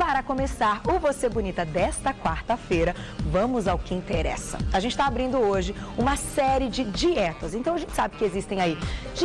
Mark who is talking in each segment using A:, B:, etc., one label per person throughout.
A: para começar o Você Bonita desta quarta-feira, vamos ao que interessa. A gente está abrindo hoje uma série de dietas. Então a gente sabe que existem aí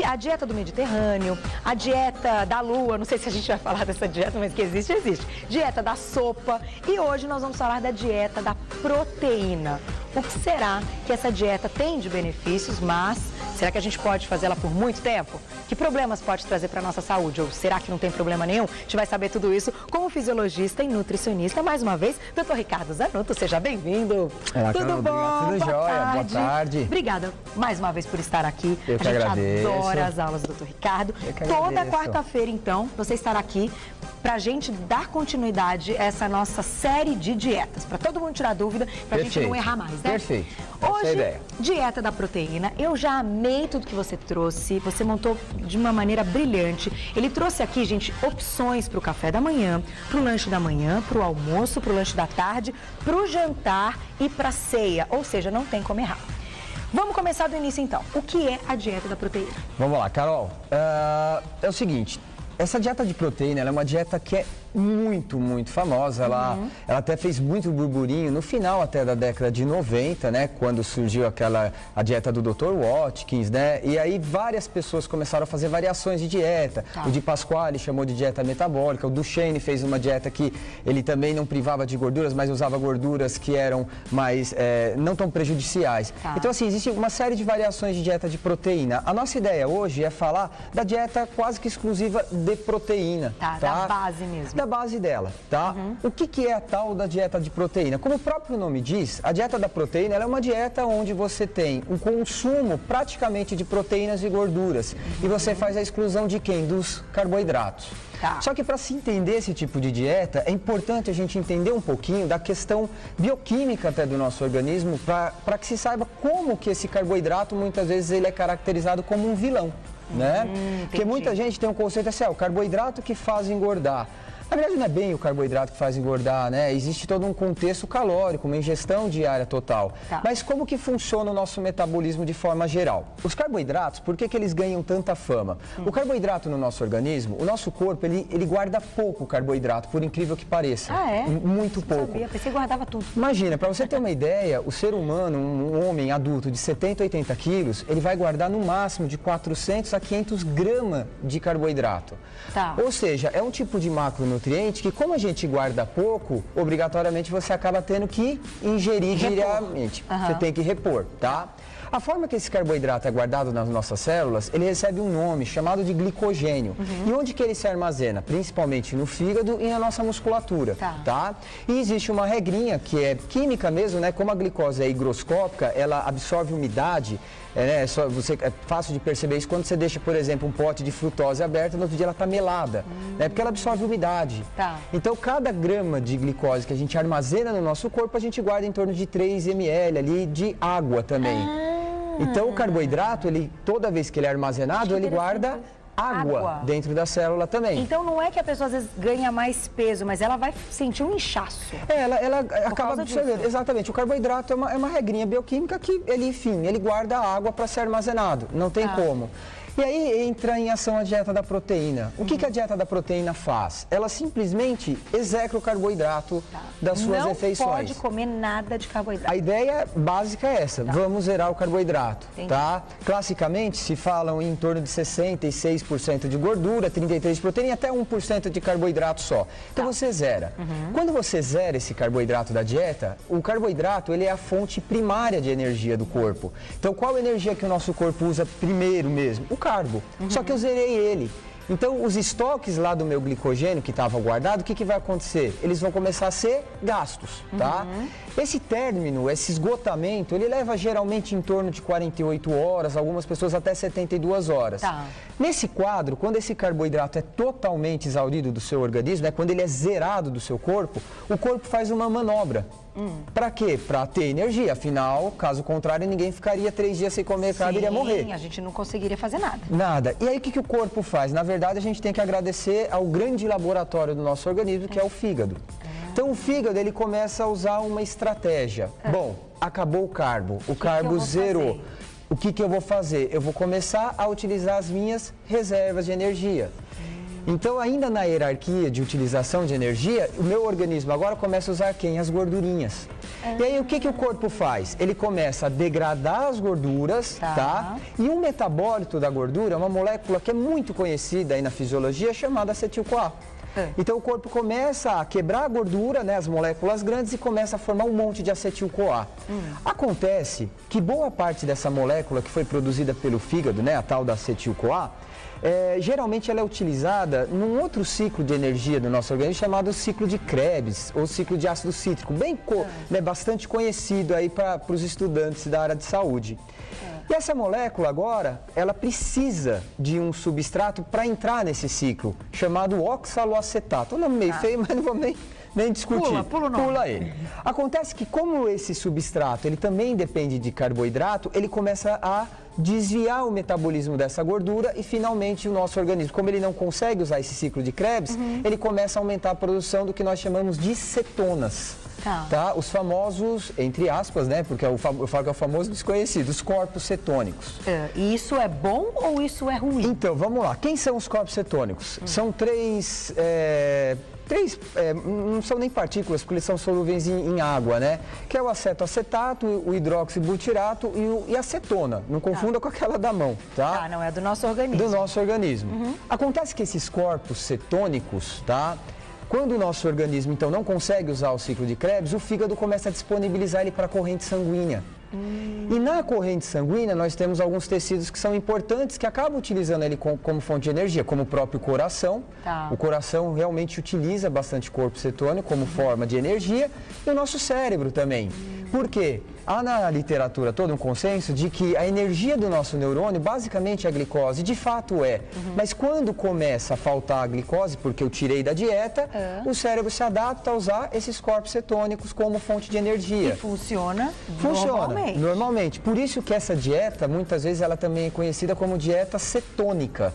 A: a dieta do Mediterrâneo, a dieta da Lua, não sei se a gente vai falar dessa dieta, mas que existe, existe. Dieta da sopa e hoje nós vamos falar da dieta da proteína. O que será que essa dieta tem de benefícios, mas será que a gente pode fazê-la por muito tempo? Que problemas pode trazer para a nossa saúde? Ou será que não tem problema nenhum? A gente vai saber tudo isso com o fisiologista e nutricionista, mais uma vez, Dr. Ricardo Zanotto. Seja bem-vindo.
B: Tudo bom? Tudo jóia, boa tarde.
A: Obrigada mais uma vez por estar aqui.
B: Eu que agradeço.
A: A gente adora as aulas do Dr. Ricardo. Toda quarta-feira, então, você estará aqui para a gente dar continuidade a essa nossa série de dietas. Para todo mundo tirar dúvida, para a gente não errar mais, né?
B: Perfeito.
A: Hoje, dieta da proteína, eu já amei tudo que você trouxe, você montou de uma maneira brilhante. Ele trouxe aqui, gente, opções para o café da manhã, para o lanche da manhã, para o almoço, para o lanche da tarde, para o jantar e para a ceia, ou seja, não tem como errar. Vamos começar do início então. O que é a dieta da proteína?
B: Vamos lá, Carol. É o seguinte, essa dieta de proteína ela é uma dieta que é muito famosa. Ela até fez muito burburinho no final até da década de 90, né? Quando surgiu a dieta do Dr. Watkins, né? E aí várias pessoas começaram a fazer variações de dieta. O Di Pasquale chamou de dieta metabólica, o Duchenne fez uma dieta que ele também não privava de gorduras, mas usava gorduras que eram mais, não tão prejudiciais. Então assim, existe uma série de variações de dieta de proteína. A nossa ideia hoje é falar da dieta quase que exclusiva de proteína.
A: Da base mesmo.
B: Da base dela, tá? O que é a tal da dieta de proteína? Como o próprio nome diz, a dieta da proteína ela é uma dieta onde você tem um consumo praticamente de proteínas e gorduras. E você faz a exclusão de quem? Dos carboidratos. Só que para se entender esse tipo de dieta, é importante a gente entender um pouquinho da questão bioquímica até do nosso organismo, para que se saiba como que esse carboidrato, muitas vezes, ele é caracterizado como um vilão, né? Porque muita gente tem um conceito assim, o carboidrato que faz engordar. Na verdade, não é bem o carboidrato que faz engordar, né? Existe todo um contexto calórico, uma ingestão diária total. Mas como que funciona o nosso metabolismo de forma geral? Os carboidratos, por que eles ganham tanta fama? O carboidrato no nosso organismo, o nosso corpo, ele guarda pouco carboidrato, por incrível que pareça. Muito pouco.
A: Eu sabia, pensei que guardava tudo.
B: Imagina, para você ter uma ideia, o ser humano, um homem adulto de 70, 80 quilos, ele vai guardar no máximo de 400 a 500 gramas de carboidrato. Ou seja, é um tipo de macronutriente que, como a gente guarda pouco, obrigatoriamente você acaba tendo que ingerir diariamente. Você tem que repor, tá? A forma que esse carboidrato é guardado nas nossas células, ele recebe um nome chamado de glicogênio. E onde que ele se armazena? Principalmente no fígado e na nossa musculatura, tá? E existe uma regrinha que é química mesmo, né? Como a glicose é higroscópica, ela absorve umidade. É fácil de perceber isso quando você deixa, por exemplo, um pote de frutose aberto, no outro dia ela está melada, né? Porque ela absorve umidade. Então, cada grama de glicose que a gente armazena no nosso corpo, a gente guarda em torno de 3 ml ali de água também. Então, o carboidrato, toda vez que ele é armazenado, ele guarda água dentro da célula também.
A: Então não é que a pessoa às vezes ganha mais peso, mas ela vai sentir um inchaço.
B: Ela acaba absorvendo. Exatamente. O carboidrato é uma regrinha bioquímica que ele guarda água para ser armazenado. Não tem como. E aí entra em ação a dieta da proteína. O que a dieta da proteína faz? Ela simplesmente execra o carboidrato das suas refeições.
A: Não pode comer nada de carboidrato.
B: A ideia básica é essa, vamos zerar o carboidrato, tá? Classicamente se falam em torno de 66% de gordura, 33% de proteína e até 1% de carboidrato só. Então você zera. Quando você zera esse carboidrato da dieta, o carboidrato ele é a fonte primária de energia do corpo. Então qual a energia que o nosso corpo usa primeiro mesmo? O carbo. Só que eu zerei ele. Então, os estoques lá do meu glicogênio que estava guardado, o que vai acontecer? Eles vão começar a ser gastos, tá? Esse término, esse esgotamento, ele leva geralmente em torno de 48 horas, algumas pessoas até 72 horas. Nesse quadro, quando esse carboidrato é totalmente exaurido do seu organismo, né, quando ele é zerado do seu corpo, o corpo faz uma manobra. Para quê? Para ter energia. Afinal, caso contrário, ninguém ficaria 3 dias sem comer carne e iria morrer.
A: A gente não conseguiria fazer nada.
B: Nada. E aí, o que o corpo faz? Na verdade, a gente tem que agradecer ao grande laboratório do nosso organismo, que é o fígado. Então, o fígado, ele começa a usar uma estratégia. Bom, acabou o carbo zerou. O que eu vou fazer? Eu vou começar a utilizar as minhas reservas de energia. Então, ainda na hierarquia de utilização de energia, o meu organismo agora começa a usar quem? As gordurinhas. E aí, o que o corpo faz? Ele começa a degradar as gorduras, tá? E um metabólito da gordura é uma molécula que é muito conhecida aí na fisiologia, chamada acetil-CoA. Então, o corpo começa a quebrar a gordura, né, as moléculas grandes, e começa a formar um monte de acetil-CoA. Acontece que boa parte dessa molécula que foi produzida pelo fígado, né, a tal da acetil-CoA, geralmente ela é utilizada num outro ciclo de energia do nosso organismo chamado ciclo de Krebs, ou ciclo de ácido cítrico, né, bastante conhecido aí para os estudantes da área de saúde. E essa molécula agora, ela precisa de um substrato para entrar nesse ciclo, chamado oxaloacetato. Um nome meio feio, mas não vou nem discutir. Pula ele. Acontece que como esse substrato, ele também depende de carboidrato, ele começa a desviar o metabolismo dessa gordura e finalmente o nosso organismo, como ele não consegue usar esse ciclo de Krebs, ele começa a aumentar a produção do que nós chamamos de cetonas. Tá? Os famosos, entre aspas, né? Porque eu falo que é o famoso desconhecido, os corpos cetônicos.
A: E isso é bom ou isso é ruim?
B: Então, vamos lá. Quem são os corpos cetônicos? São três, não são nem partículas, porque eles são solúveis em água, né? Que é o acetoacetato, o hidroxibutirato e a cetona. Não confunda com aquela da mão, tá?
A: Não, é do nosso organismo.
B: Do nosso organismo. Acontece que esses corpos cetônicos, tá? Quando o nosso organismo, então, não consegue usar o ciclo de Krebs, o fígado começa a disponibilizar ele para a corrente sanguínea. E na corrente sanguínea, nós temos alguns tecidos que são importantes, que acabam utilizando ele como fonte de energia, como o próprio coração. O coração realmente utiliza bastante corpo cetônico como forma de energia, e o nosso cérebro também. Por quê? Há na literatura todo um consenso de que a energia do nosso neurônio basicamente é a glicose, de fato é. Mas quando começa a faltar a glicose, porque eu tirei da dieta, o cérebro se adapta a usar esses corpos cetônicos como fonte de energia.
A: E funciona?
B: Normalmente. Por isso que essa dieta, muitas vezes, ela também é conhecida como dieta cetônica.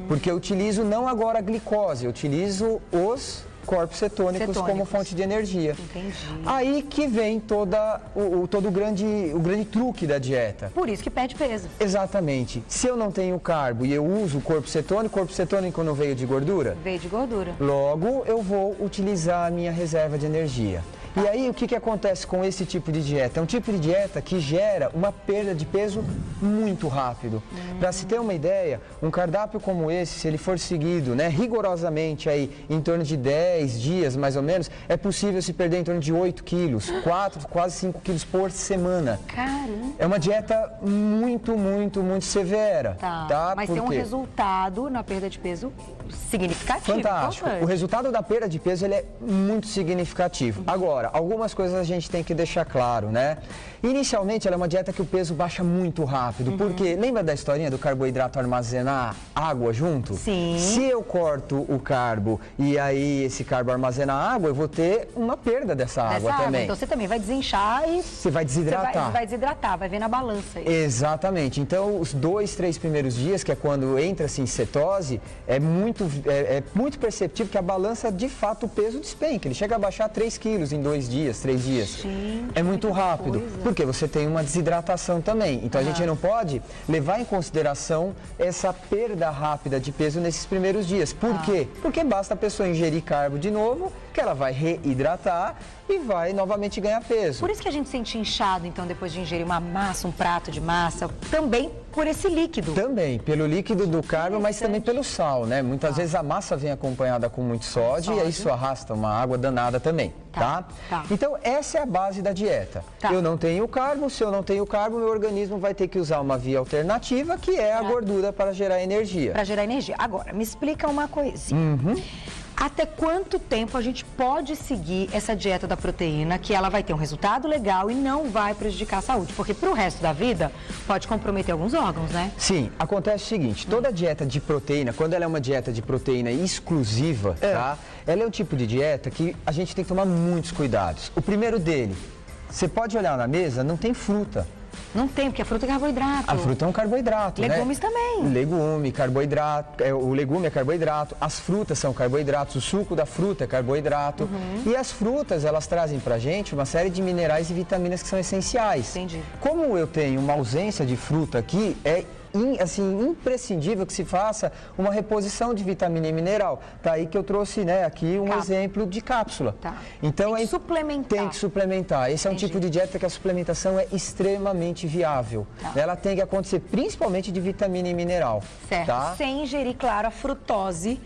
B: Porque eu utilizo não agora a glicose, eu utilizo os corpos cetônicos como fonte de energia.
A: Entendi.
B: Aí que vem todo o grande truque da dieta.
A: Por isso que perde peso.
B: Exatamente. Se eu não tenho carbo e eu uso o corpo cetônico não veio de gordura?
A: Veio de gordura.
B: Logo, eu vou utilizar a minha reserva de energia. E aí, o que acontece com esse tipo de dieta? É um tipo de dieta que gera uma perda de peso muito rápido. Para se ter uma ideia, um cardápio como esse, se ele for seguido, né, rigorosamente aí, em torno de 10 dias, mais ou menos, é possível se perder em torno de 8 quilos, 4, quase 5 quilos por semana.
A: Caramba!
B: É uma dieta muito, muito, muito severa. Tá?
A: Mas tem um resultado na perda de peso significativo.
B: Fantástico. O resultado da perda de peso ele é muito significativo. Agora, algumas coisas a gente tem que deixar claro, né? Inicialmente, ela é uma dieta que o peso baixa muito rápido, porque lembra da historinha do carboidrato armazenar água junto?
A: Sim.
B: Se eu corto o carbo e aí esse carbo armazena água, eu vou ter uma perda dessa água também.
A: Então você também vai desinchar e...
B: Você vai desidratar.
A: Você vai desidratar, vai ver na balança aí.
B: Exatamente. Então, os 2, 3 primeiros dias, que é quando entra-se em cetose, é muito perceptível que a balança, de fato, o peso despenca. Ele chega a baixar 3 quilos em 2 dias, 3 dias.
A: Gente,
B: é muito rápido. Porque você tem uma desidratação também. Então, a gente não pode levar em consideração essa perda rápida de peso nesses primeiros dias. Por quê? Porque basta a pessoa ingerir carbo de novo, que ela vai reidratar e vai novamente ganhar peso.
A: Por isso que a gente sente inchado, então, depois de ingerir uma massa, um prato de massa, também por esse líquido.
B: Também, pelo líquido do carbo, mas também pelo sal, né? Muitas vezes a massa vem acompanhada com muito sódio e isso arrasta uma água danada também, tá? Então, essa é a base da dieta. Eu não tenho carbo, se eu não tenho carbo, meu organismo vai ter que usar uma via alternativa, que é a gordura para gerar energia.
A: Para gerar energia. Agora, me explica uma coisinha. Até quanto tempo a gente pode seguir essa dieta da proteína, que ela vai ter um resultado legal e não vai prejudicar a saúde? Porque para o resto da vida pode comprometer alguns órgãos, né?
B: Sim, acontece o seguinte, toda dieta de proteína, quando ela é uma dieta de proteína exclusiva, tá? Ela é um tipo de dieta que a gente tem que tomar muitos cuidados. O primeiro dele, você pode olhar na mesa, não tem fruta.
A: Não tem, porque a fruta é carboidrato.
B: A fruta é um carboidrato,
A: Legumes também.
B: Legume, carboidrato, o legume é carboidrato, as frutas são carboidratos, o suco da fruta é carboidrato. E as frutas, elas trazem pra gente uma série de minerais e vitaminas que são essenciais.
A: Entendi.
B: Como eu tenho uma ausência de fruta aqui, é assim, imprescindível que se faça uma reposição de vitamina e mineral. Tá aí que eu trouxe, né, aqui um exemplo de cápsula.
A: Tá.
B: Então,
A: tem que suplementar.
B: Tem que suplementar. Esse é um tipo de dieta que a suplementação é extremamente viável. Tá. Ela tem que acontecer principalmente de vitamina e mineral.
A: Certo.
B: Tá?
A: Sem ingerir, claro, a frutose,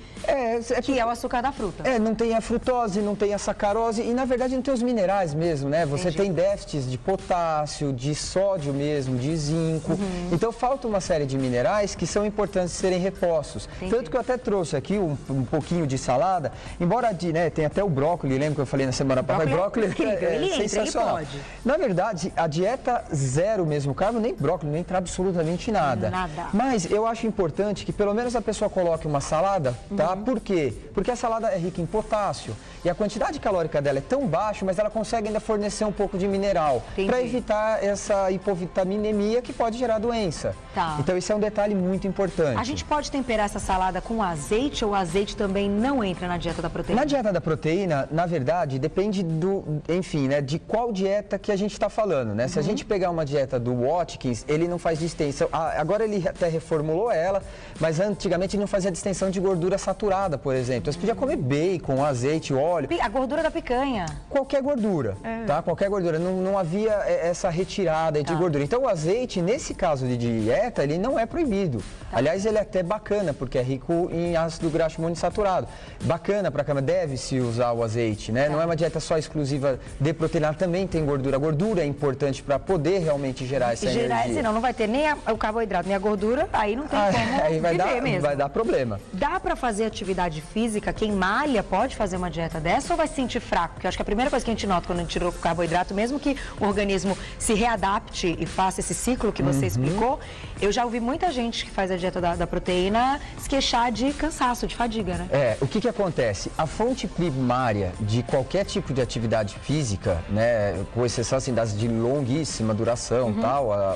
A: que é o açúcar da fruta.
B: Não tem a frutose, não tem a sacarose e, na verdade, não tem os minerais mesmo, né? Você tem déficits de potássio, de sódio mesmo, de zinco. Então, falta uma série de minerais que são importantes serem repostos. Tanto que eu até trouxe aqui um pouquinho de salada, embora tem até o brócolis, lembra que eu falei na semana passada?
A: Brócolis é sensacional.
B: Ele pode. Na verdade, a dieta zero mesmo carbo, nem brócolis, nem entra absolutamente nada. Mas eu acho importante que pelo menos a pessoa coloque uma salada, tá? Por quê? Porque a salada é rica em potássio e a quantidade calórica dela é tão baixa, mas ela consegue ainda fornecer um pouco de mineral para evitar essa hipovitaminemia que pode gerar doença. Então, esse é um detalhe muito importante.
A: A gente pode temperar essa salada com azeite ou o azeite também não entra na dieta da proteína?
B: Na dieta da proteína, na verdade, depende de qual dieta que a gente está falando, né? Se a gente pegar uma dieta do Watkins, ele não faz distensão. Agora ele até reformulou ela, mas antigamente ele não fazia distensão de gordura saturada, por exemplo. Então, você podia comer bacon, azeite, óleo.
A: A gordura da picanha.
B: Qualquer gordura, tá? Qualquer gordura. Não havia essa retirada de gordura. Então, o azeite, nesse caso de dieta, ele não é proibido. Aliás, ele é até bacana, porque é rico em ácido graxo monoinsaturado. Bacana para a cama, deve-se usar o azeite, né? Não é uma dieta só exclusiva de proteína, também tem gordura. A gordura é importante para poder realmente gerar essa energia.
A: Senão não vai ter nem o carboidrato, nem a gordura, aí não tem como
B: aí vai dar problema.
A: Dá para fazer atividade física? Quem malha pode fazer uma dieta dessa ou vai se sentir fraco? Porque eu acho que a primeira coisa que a gente nota quando a gente tirou o carboidrato, mesmo que o organismo se readapte e faça esse ciclo que você explicou, eu já ouvi muita gente que faz a dieta da proteína se queixar de cansaço, de fadiga, né?
B: O que acontece? A fonte primária de qualquer tipo de atividade física, né, com exceção assim, das de longuíssima duração,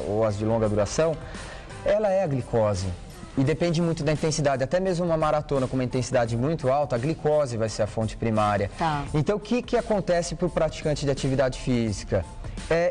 B: ou as de longa duração, ela é a glicose. E depende muito da intensidade, até mesmo uma maratona com uma intensidade muito alta, a glicose vai ser a fonte primária. Então, o que acontece para o praticante de atividade física?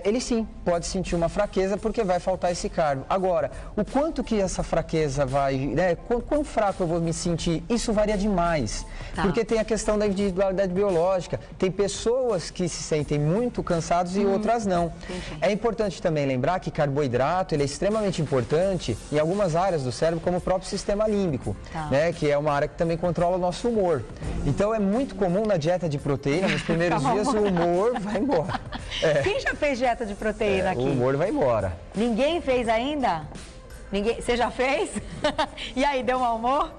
B: Ele sim pode sentir uma fraqueza porque vai faltar esse carbo. Agora, o quanto que essa fraqueza vai, né? Quão fraco eu vou me sentir, isso varia demais. Porque tem a questão da individualidade biológica. Tem pessoas que se sentem muito cansados e outras não. É importante também lembrar que carboidrato ele é extremamente importante em algumas áreas do cérebro, como o próprio sistema límbico, né? Que é uma área que também controla o nosso humor. Então, é muito comum na dieta de proteína, nos primeiros dias, o humor vai embora.
A: Quem já fez dieta de proteína aqui?
B: O humor vai embora.
A: Ninguém fez ainda? Ninguém? Você já fez? E aí, deu mau humor?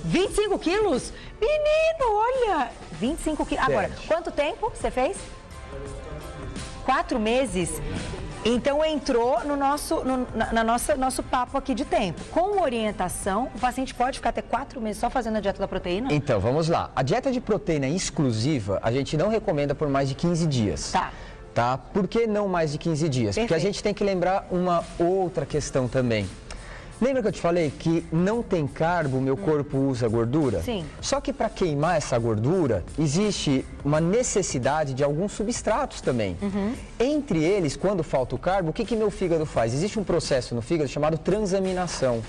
A: 25 quilos? Menino, olha! 25 quilos. Agora, quanto tempo você fez? 4 meses? Então, entrou no nosso papo aqui de tempo. Com orientação, o paciente pode ficar até 4 meses só fazendo a dieta da proteína?
B: Então, vamos lá. A dieta de proteína exclusiva, a gente não recomenda por mais de 15 dias. Tá? Por que não mais de 15 dias? Porque a gente tem que lembrar uma outra questão também. Lembra que eu te falei que não tem carbo, meu corpo usa gordura?
A: Sim.
B: Só que para queimar essa gordura, existe uma necessidade de alguns substratos também. Entre eles, quando falta o carbo, o que meu fígado faz? Existe um processo no fígado chamado transaminação.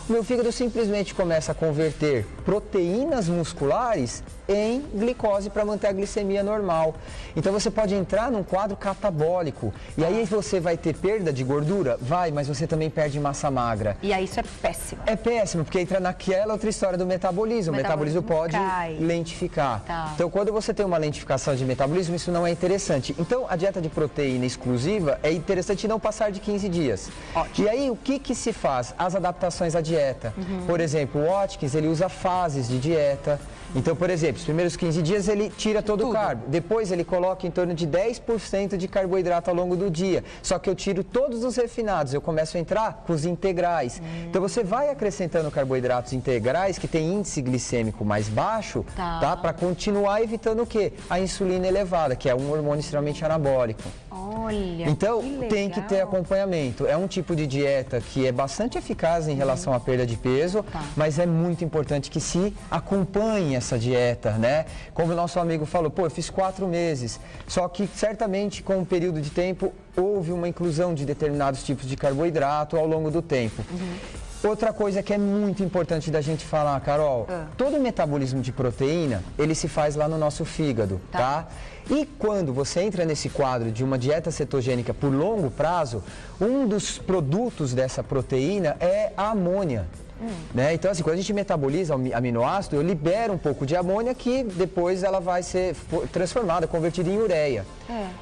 B: O meu fígado simplesmente começa a converter proteínas musculares em glicose para manter a glicemia normal. Então você pode entrar num quadro catabólico. E aí você vai ter perda de gordura? Vai, mas você também perde massa magra.
A: E aí isso é péssimo.
B: É péssimo, porque entra naquela outra história do metabolismo. O metabolismo pode lentificar. Então, quando você tem uma lentificação de metabolismo, isso não é interessante. Então, a dieta de proteína exclusiva é interessante não passar de 15 dias. E aí, o que se faz? As adaptações à dieta. Por exemplo, o Watkins, ele usa fases de dieta. Então, por exemplo, os primeiros 15 dias ele tira todo o carbo. Depois ele coloca em torno de 10% de carboidrato ao longo do dia. Só que eu tiro todos os refinados, eu começo a entrar com os integrais. Então você vai acrescentando carboidratos integrais que tem índice glicêmico mais baixo, tá? Para continuar evitando o quê? A insulina elevada, que é um hormônio extremamente anabólico.
A: Olha,
B: então,
A: que
B: tem que ter acompanhamento. É um tipo de dieta que é bastante eficaz em relação à perda de peso, mas é muito importante que se acompanhe essa dieta, né? Como o nosso amigo falou, pô, eu fiz 4 meses, só que certamente com um período de tempo houve uma inclusão de determinados tipos de carboidrato ao longo do tempo. Outra coisa que é muito importante da gente falar, Carol, todo o metabolismo de proteína, ele se faz lá no nosso fígado, tá? E quando você entra nesse quadro de uma dieta cetogênica por longo prazo, um dos produtos dessa proteína é a amônia. Né? Então, assim, quando a gente metaboliza o aminoácido, eu libero um pouco de amônia que depois ela vai ser transformada, convertida em ureia.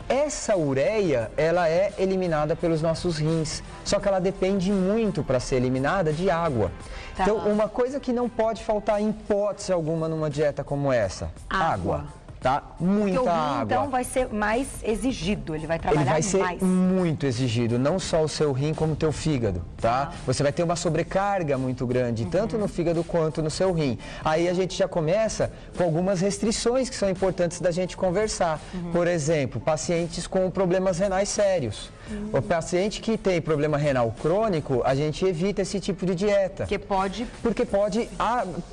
B: Essa ureia, ela é eliminada pelos nossos rins, só que ela depende muito para ser eliminada de água. Então, uma coisa que não pode faltar em hipótese alguma numa dieta como essa, água. Tá? Muita
A: Porque o rim,
B: água.
A: então, vai ser mais exigido, ele vai trabalhar mais.
B: Ele vai ser muito exigido, não só o seu rim, como o teu fígado, tá? Você vai ter uma sobrecarga muito grande, tanto no fígado quanto no seu rim. Aí a gente já começa com algumas restrições que são importantes da gente conversar. Por exemplo, pacientes com problemas renais sérios. O paciente que tem problema renal crônico, a gente evita esse tipo de dieta. Porque pode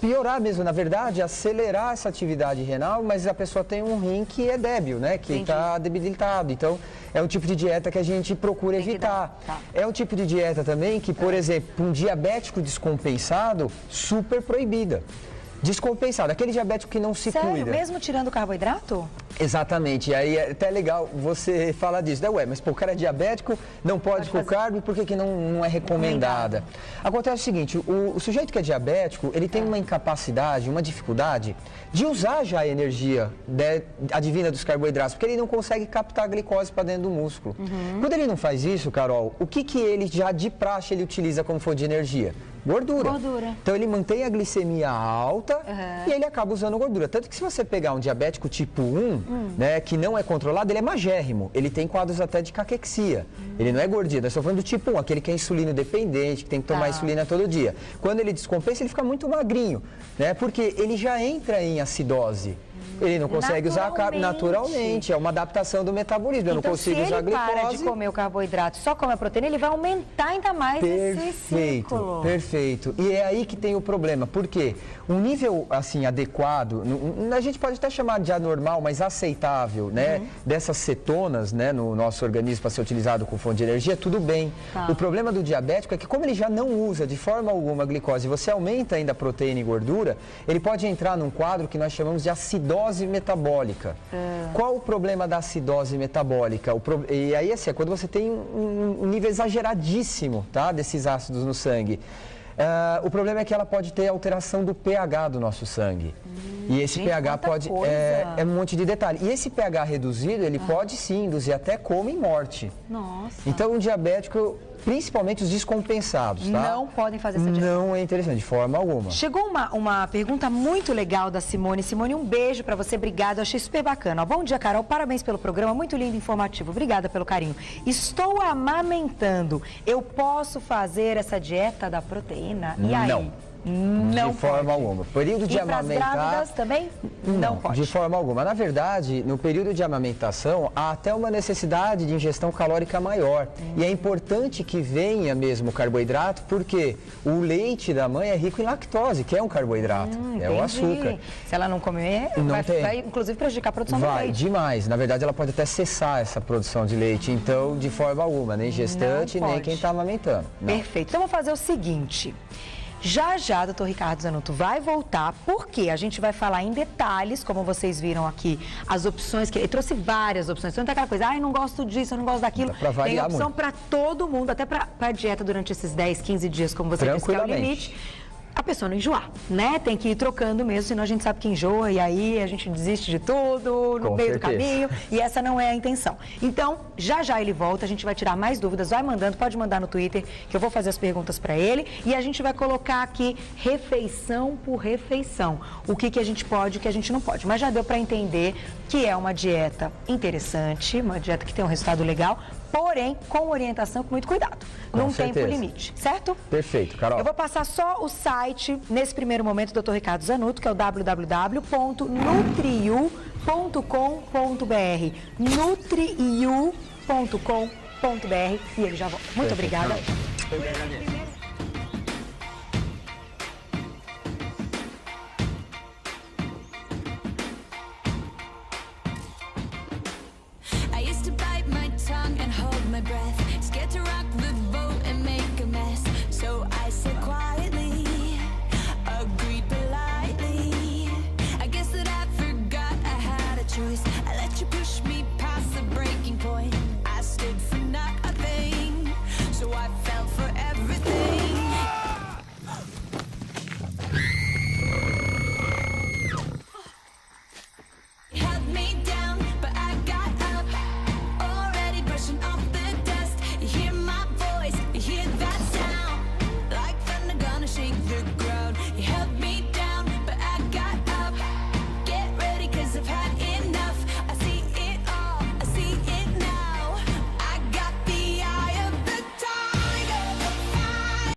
B: piorar mesmo, na verdade, acelerar essa atividade renal, mas a pessoa tem um rim que é débil, né? Que está debilitado. Então, é um tipo de dieta que a gente procura evitar. É um tipo de dieta também que, por exemplo, um diabético descompensado, super proibida. Descompensado, aquele diabético que não se cuida.
A: Sério? Mesmo tirando o carboidrato?
B: Exatamente, e aí é até legal você falar disso, né? Ué, mas pô, o cara é diabético, não pode com carbo, por que não é recomendada? Acontece o seguinte, o sujeito que é diabético, ele tem uma incapacidade, uma dificuldade de usar já a energia advinda dos carboidratos, porque ele não consegue captar a glicose para dentro do músculo. Quando ele não faz isso, Carol, o que ele já de praxe ele utiliza como fonte de energia? Gordura. Então ele mantém a glicemia alta e ele acaba usando gordura. Tanto que se você pegar um diabético tipo 1, né, que não é controlado, ele é magérrimo. Ele tem quadros até de caquexia. Ele não é gordinho. Nós estamos falando do tipo 1, aquele que é insulino dependente, que tem que tomar insulina todo dia. Quando ele descompensa, ele fica muito magrinho, né? Porque ele já entra em acidose. Ele não consegue usar carbo naturalmente, é uma adaptação do metabolismo. Eu não consigo usar glicose.
A: Se ele para de comer o carboidrato, só come a proteína, ele vai aumentar ainda mais esse ciclo.
B: Perfeito. E é aí que tem o problema, porque um nível assim adequado, a gente pode até chamar de anormal, mas aceitável, né, dessas cetonas, né, no nosso organismo para ser utilizado como fonte de energia, tudo bem. O problema do diabético é que como ele já não usa de forma alguma a glicose, você aumenta ainda a proteína e gordura, ele pode entrar num quadro que nós chamamos de acidose metabólica. Qual o problema da acidose metabólica? E aí, assim, é quando você tem um nível exageradíssimo, tá, desses ácidos no sangue. O problema é que ela pode ter alteração do pH do nosso sangue. E esse pH pode... É um monte de detalhe. E esse pH reduzido, ele pode sim induzir até coma e morte. Então, um diabético... Principalmente os descompensados, tá?
A: Não podem fazer essa dieta.
B: Não é interessante, de forma alguma.
A: Chegou uma pergunta muito legal da Simone. Simone, um beijo pra você, obrigada, eu achei super bacana. Bom dia, Carol, parabéns pelo programa, muito lindo e informativo. Obrigada pelo carinho. Estou amamentando, eu posso fazer essa dieta da proteína? E aí? Não
B: de forma alguma. Período de amamentar...
A: grávidas também? Não pode.
B: De forma alguma. Na verdade, no período de amamentação, há até uma necessidade de ingestão calórica maior. E é importante que venha mesmo o carboidrato, porque o leite da mãe é rico em lactose, que é um carboidrato, é o açúcar.
A: Se ela não comer, vai inclusive prejudicar a produção do leite.
B: Vai, demais. Na verdade, ela pode até cessar essa produção de leite. Então, de forma alguma, nem gestante, nem quem está amamentando.
A: Perfeito. Então, vamos fazer o seguinte... Já, doutor Ricardo Zanotto vai voltar, porque a gente vai falar em detalhes, como vocês viram aqui, as opções, que ele trouxe várias opções. Então, não tem aquela coisa, eu não gosto disso, eu não gosto daquilo. Tem opção para todo mundo, até para a dieta durante esses 10, 15 dias, como você disse, que é o limite. A pessoa não enjoar, né? Tem que ir trocando mesmo, senão a gente sabe que enjoa e aí a gente desiste de tudo no meio do caminho e essa não é a intenção. Então, já ele volta, a gente vai tirar mais dúvidas, vai mandando, pode mandar no Twitter que eu vou fazer as perguntas para ele e a gente vai colocar aqui refeição por refeição, o que a gente pode e o que a gente não pode. Mas já deu para entender que é uma dieta interessante, uma dieta que tem um resultado legal, porém com orientação, com muito cuidado, num tempo limite, certo?
B: Perfeito, Carol.
A: Eu vou passar só o site, nesse primeiro momento, do Dr. Ricardo Zanotto, que é o www.nutriu.com.br. Nutriu.com.br. e ele já volta. Muito obrigada.
B: Eu que agradeço.